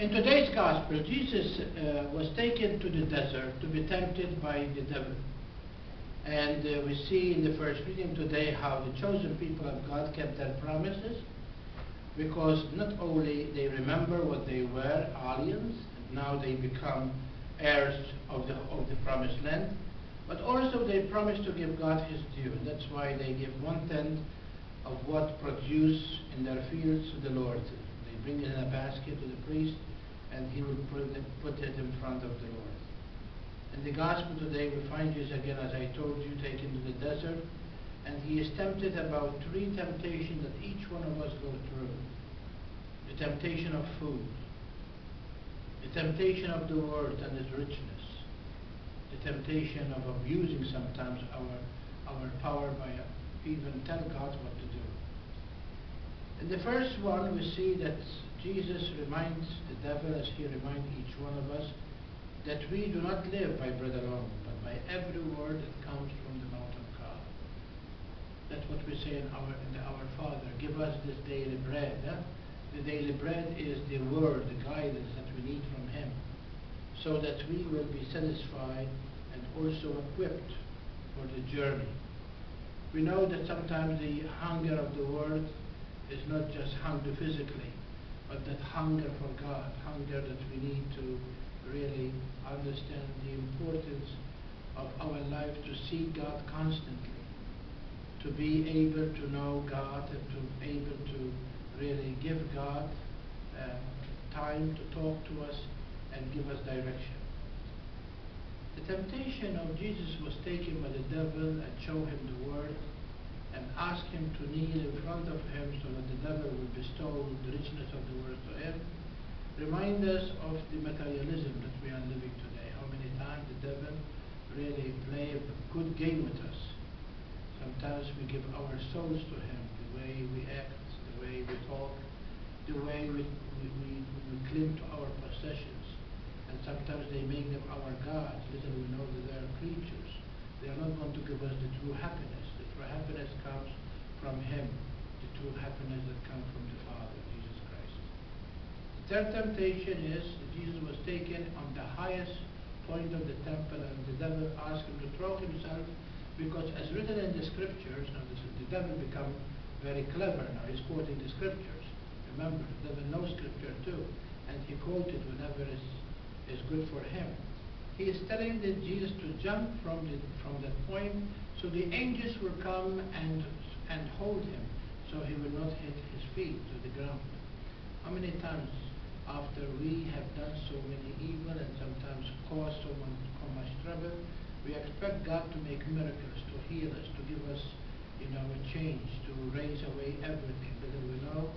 In today's gospel, Jesus was taken to the desert to be tempted by the devil. And we see in the first reading today how the chosen people of God kept their promises, because not only they remember what they were, aliens, and now they become heirs of the promised land, but also they promised to give God his due. And that's why they give 1/10 of what produce in their fields to the Lord. They bring it in a basket to the priest, and he will put it in front of the Lord. In the gospel today we find Jesus again, as I told you, taken to the desert, and he is tempted about 3 temptations that each one of us go through. The temptation of food, the temptation of the world and its richness, the temptation of abusing sometimes our power by even tell God what to do. In the first one we see that Jesus reminds the devil, as he reminds each one of us, that we do not live by bread alone, but by every word that comes from the mouth of God. That's what we say in our Father, give us this daily bread. The daily bread is the word, the guidance that we need from him, so that we will be satisfied and also equipped for the journey. We know that sometimes the hunger of the world is not just hunger physically, but that hunger for God, hunger that we need to really understand the importance of our life, to seek God constantly, to be able to know God, and to be able to really give God time to talk to us and give us direction. The temptation of Jesus was taken by the devil and show him the word and ask him to kneel in front of him so that the devil will bestow the richness of the word to him. Remind us of the materialism that we are living today. How many times the devil really play a good game with us. Sometimes we give our souls to him, the way we act, the way we talk, the way we cling to our possessions. And sometimes they make them our gods. Little we know that they are creatures. They are not going to give us the true happiness. The true happiness comes from him. The true happiness that comes from the Father, Jesus Christ. The third temptation is that Jesus was taken on the highest point of the temple, and the devil asked him to throw himself, because as written in the scriptures, now the devil become very clever now. He's quoting the scriptures. Remember, the devil knows scripture too, and he quoted whenever is good for him. He is telling Jesus to jump from that point, so the angels will come and hold him, so he will not hit his feet to the ground. How many times after we have done so many evil and sometimes caused someone so much trouble, we expect God to make miracles, to heal us, to give us, a change, to raise away everything. But we know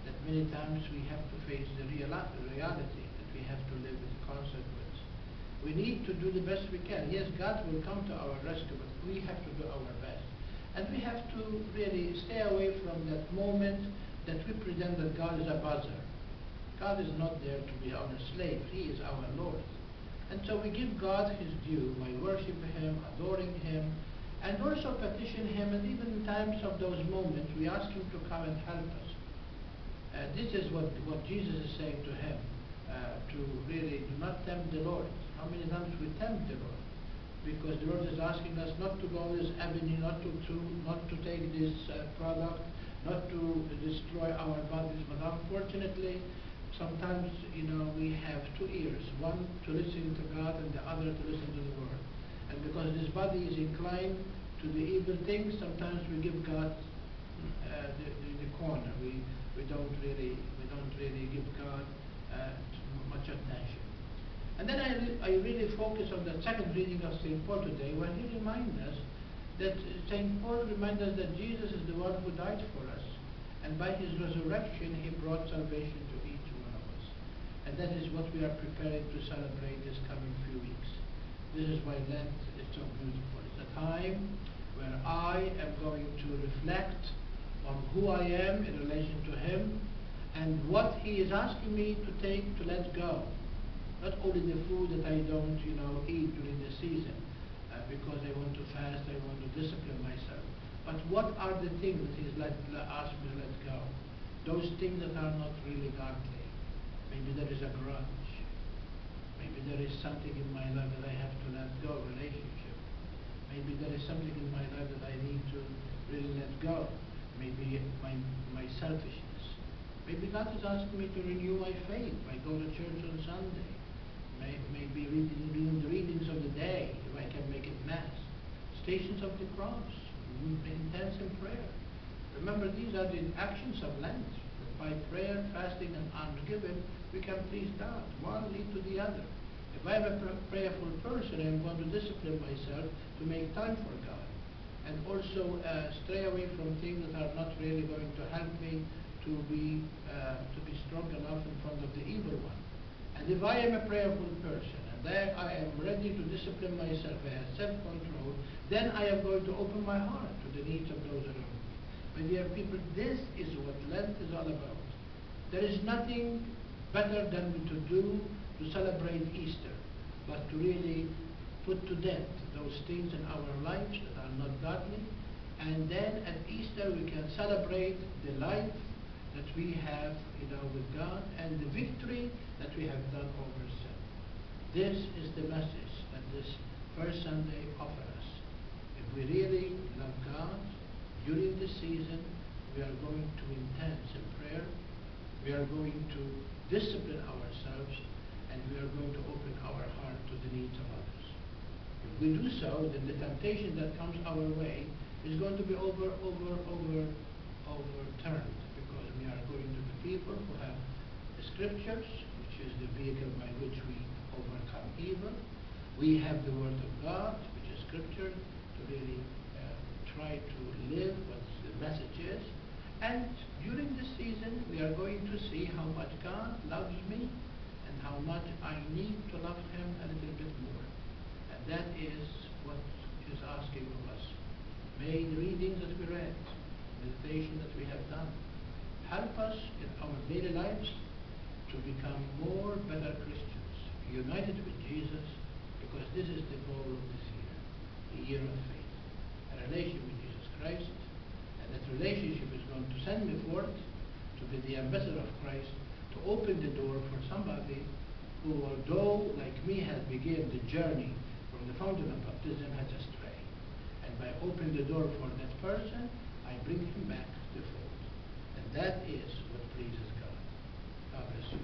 that many times we have to face the reality that we have to live with the consequence. We need to do the best we can. Yes, God will come to our rescue, but we have to do our best. And we have to really stay away from that moment that we pretend that God is a buzzer. God is not there to be our slave. He is our Lord. And so we give God his due by worshiping him, adoring him, and also petition him, and even in times of those moments, we ask him to come and help us. This is what Jesus is saying to him, to really do not tempt the Lord. How many times we tempt the Lord? Because the Lord is asking us not to go this avenue, not to take this product, not to destroy our bodies. But unfortunately, sometimes, we have 2 ears, one to listen to God and the other to listen to the world. And because this body is inclined to the evil things, sometimes we give God the corner. We don't really give God much attention. And then I really focus on the second reading of St. Paul today, when he reminds us that St. Paul reminds us that Jesus is the one who died for us, and by his resurrection he brought salvation to each one of us. And that is what we are preparing to celebrate this coming few weeks. This is why Lent is so beautiful. It's a time where I am going to reflect on who I am in relation to him, and what he is asking me to let go. Not only the food that I don't, eat during the season, because I want to fast, I want to discipline myself. But what are the things that he's asked me to let go? Those things that are not really godly. Maybe there is a grudge. Maybe there is something in my life that I have to let go, relationship. Maybe there is something in my life that I need to really let go. Maybe my selfishness. Maybe God is asking me to renew my faith by going to church on Sunday. Maybe reading the readings of the day, if I can make it Mass. Stations of the Cross, intense in prayer. Remember, these are the actions of Lent. That by prayer, fasting, and almsgiving, we can please God. One lead to the other. If I am a prayerful person, I am going to discipline myself to make time for God. And also stray away from things that are not really going to help me to be strong enough in front of the evil one. And if I am a prayerful person, and there I am ready to discipline myself, I have self-control, then I am going to open my heart to the needs of those around me. My dear people, this is what Lent is all about. There is nothing better than to do to celebrate Easter, but to really put to death those things in our lives that are not godly. And then at Easter we can celebrate the life that we have, with God, and the victory that we have done over sin. This is the message that this first Sunday offers us. If we really love God, during this season, we are going to intense in prayer. We are going to discipline ourselves, and we are going to open our heart to the needs of others. If we do so, then the temptation that comes our way is going to be overturned, because we are going to be people who have the Scriptures, which is the vehicle by which we overcome evil. We have the Word of God, which is Scripture, to really try to live what the message is. And during this season, we are going to see how much God loves me and how much I need to love Him a little bit more. And that is what is asking of us. May the readings that we read, meditation that we have done, help us in our daily lives to become more better Christians, united with Jesus, because this is the goal of this year, the year of faith, a relation with Jesus Christ, and that relationship is going to send me forth to be the ambassador of Christ, to open the door for somebody who, although like me has begun the journey from the fountain of baptism, has strayed. And by opening the door for that person, I bring him back to the fold. And that is what pleases God. God bless you.